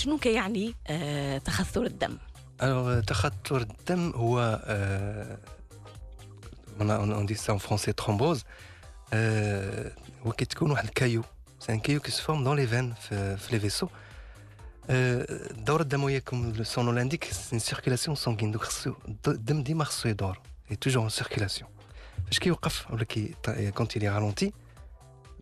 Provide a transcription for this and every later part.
شنو كيعني تخثر الدم؟ تخثر الدم هو on dit ça en français thrombose. هو كيتكون واحد الكايو، c'est un caillou qui se forme dans les veines في les vaisseaux. الدورة الدموية comme son nom l'indique, c'est une circulation sanguine. Donc الدم ديما خصو يدور، est toujours en circulation. فاش كيوقف ولا quand il est ralenti،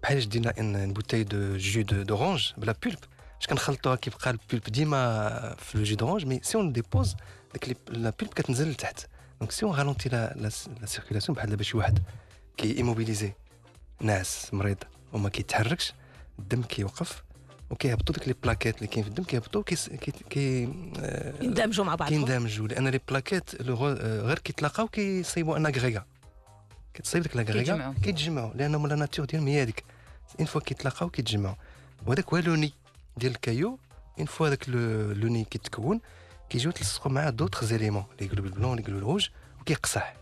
بحال جدينا une bouteille de jus d'orange بلا pulpe. Je كنخلطوها كيبقى البولب ديما في لو جو دورانج، مي سي اون ديبوز داك لا بولب كتنزل لتحت. دونك سي اون رالونتي لا سيركيلاسيون بحال دابا شي واحد كي ايموبيليزي ناس مريض وما كيتحركش، الدم كيوقف وكيهبطوا ديك لي بلاكيت اللي كاين في الدم، كيهبطوا يندمجوا مع بعضهم. كيندمجوا لان لي بلاكيت غير كيتلاقاو كيصيبوا ان اغريغا، كتصيب ديك لاغريغا كيتجمعوا لانهم لا ناتور ديالهم هي هذيك. اون فوا كيتلاقاو كيتجمعوا، وهذاك هو لوني ديال الكايو. اون فوا داك لوني كيتكون كيجيو تلصقوا مع دوطخ زيليمون اللي يقولوا بالبلون اللي يقولوا الروج، وكيقصح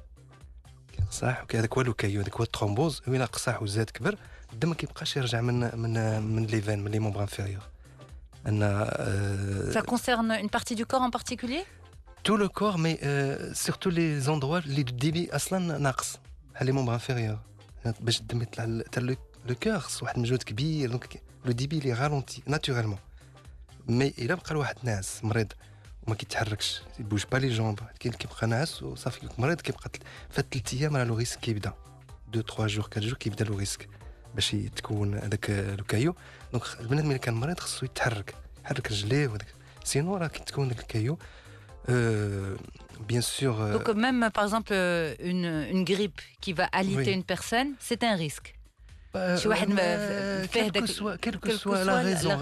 هذاك هو الكايو، هذاك هو الترومبوز. وإلا قصح وزاد كبر الدم ما كيبقاش يرجع من لي فين، من لي مومبر انفيريور. Ça concerne une partie du corps en particulier? Tout le corps, mais surtout les endroits اللي الديبي اصلا ناقص بحال لي مومبر انفيريور. باش الدم يطلع حتى لو كور خص واحد المجهود كبير، دونك لو ديبي لي رالونتي ناتورالمون. مي الا بقى لواحد ناعس مريض وما كيتحركش، يبوج با لي جامب، كيبقى ناعس وصافي مريض، كيبقى في 3 ايام راه لو ريسك كيبدا 2 3 جور 4 جور كيبدا لو ريسك باش يتكون هذاك لو كايو. دونك البنادم اللي كان مريض خصو يحرك رجليه وداك، سينو راه كيتكون داك الكايو. Bien sûr. Donc même par exemple une grippe qui va aliter une personne, c'est un risque. Quelle que soit la raison.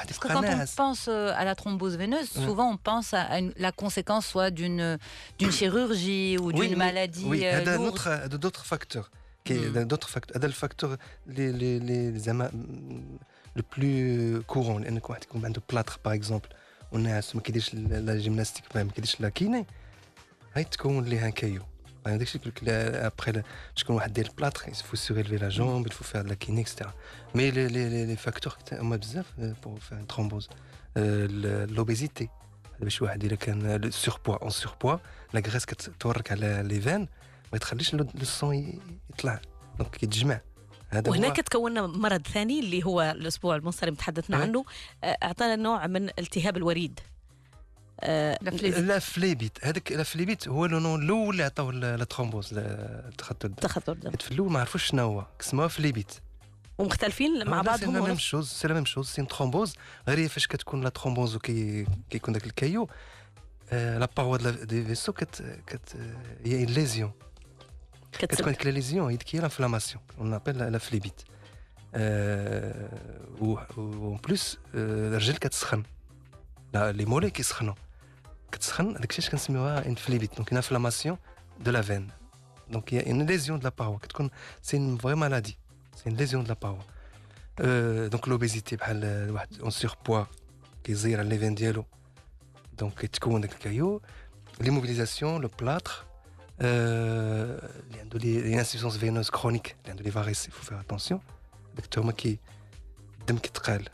Parce que quand on pense à la thrombose veineuse, souvent on pense à la conséquence soit d'une chirurgie ou d'une maladie lourde. Oui, d'autres facteurs. هذا الفاكتور le plus courant، لأن واحد يكون عنده بلاطر باغ اكزومبل والناس ما كيديرش لا جيمناستيك، ما كيديرش لا كيني، هاي تكون ليها كايو. داكشي ابخي شكون واحد دير البلاطر يفو سوريلفي لا جامب، يفو فير لا كيني اكسترا. مي لي فاكتور هما بزاف بور فير ترومبوز. لوبيزيتي، باش واحد الا كان سوربوا اون سوربوا، لا غريس كتورك على لي فين ما تخليش لو سون يطلع، دونك كيتجمع. وهناك تكون مرض ثاني اللي هو الأسبوع المنصرم تحدثنا عنه، أعطانا نوع من التهاب الوريد. لا فليبيت، هذاك لا فليبيت هو لو نون الاول اللي عطاوه لا ترومبوز، تخثر الدم. في الاول ما عرفوش شنو هو، سموها فليبيت. ومختلفين مع بعضهم. سي لا ميم شوز، سي لا ميم شوز، سي ترومبوز. غير فاش كتكون لا ترومبوز وكيكون داك الكايو، لا باروا دي فيسو هي une lésion. كتكون ديك لا ليزيون هي لانفلاماسيون، اون ابل لا فليبيت. و بلوس الرجل كتسخن، لا لي مولي كيسخنوا، كتسخن، داكشي اش كنسميوها ان فليبيت، دونك اون انفلاماسيون دو لا فين. دونك هي اون ليزيون دو لا باروا، كتكون سي اون فري مالادي، سي اون ليزيون دو لا باروا. دونك لوبيزيتي بحال واحد اون سور بوا كيزير على لي فين ديالو، دونك يتكون داك الكايو. ليموبيليزاسيون، لو بلاطر، اللي عنده لي انسيفونس فينوز كرونيك، اللي عنده لي فاريس، يفو فير اتونسيون. داك حتى هما الدم كيتقال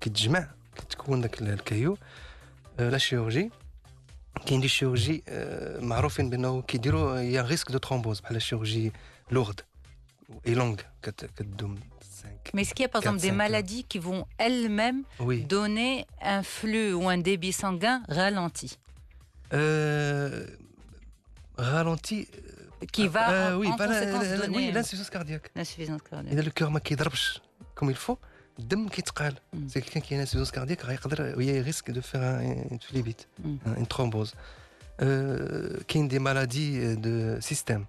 كيتجمع كتكون داك الكايو. لا شيروجي، كاين دي شيروجي معروفين بانه كيديروا هي ريسك دو ترومبوز، بحال الشيروجي لورد اي لونغ كتدوم 5. Mais est-ce qu'il y a par exemple des maladies qui vont elles-mêmes donner un flux ou un débit sanguin ralenti? Ralenti qui va en conséquence donner l'insuffisance cardiaque. إذا le cœur ما كيضربش comme il faut، الدم كيتقال. سي كان كاين انسيفونس كاردياك غيقدر وهي ريسك دو فير ان فليبيت، ان ترومبوز. كاين دي مالادي دو سيستيم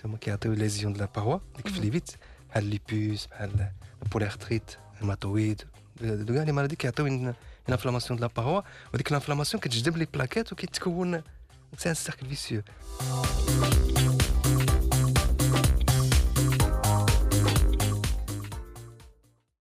هما كيعطيو ليزيون دو لا باروا، ديك فليبيت، بحال ليبوس، بحال البوليارتريت، الماتويد، دو كاع لي مالادي كيعطيو ان انفلاماسيون دو لا باروا، وديك الانفلاماسيون كتجذب لي بلاكيت وكيتكون سي ان سيركل فيسيو.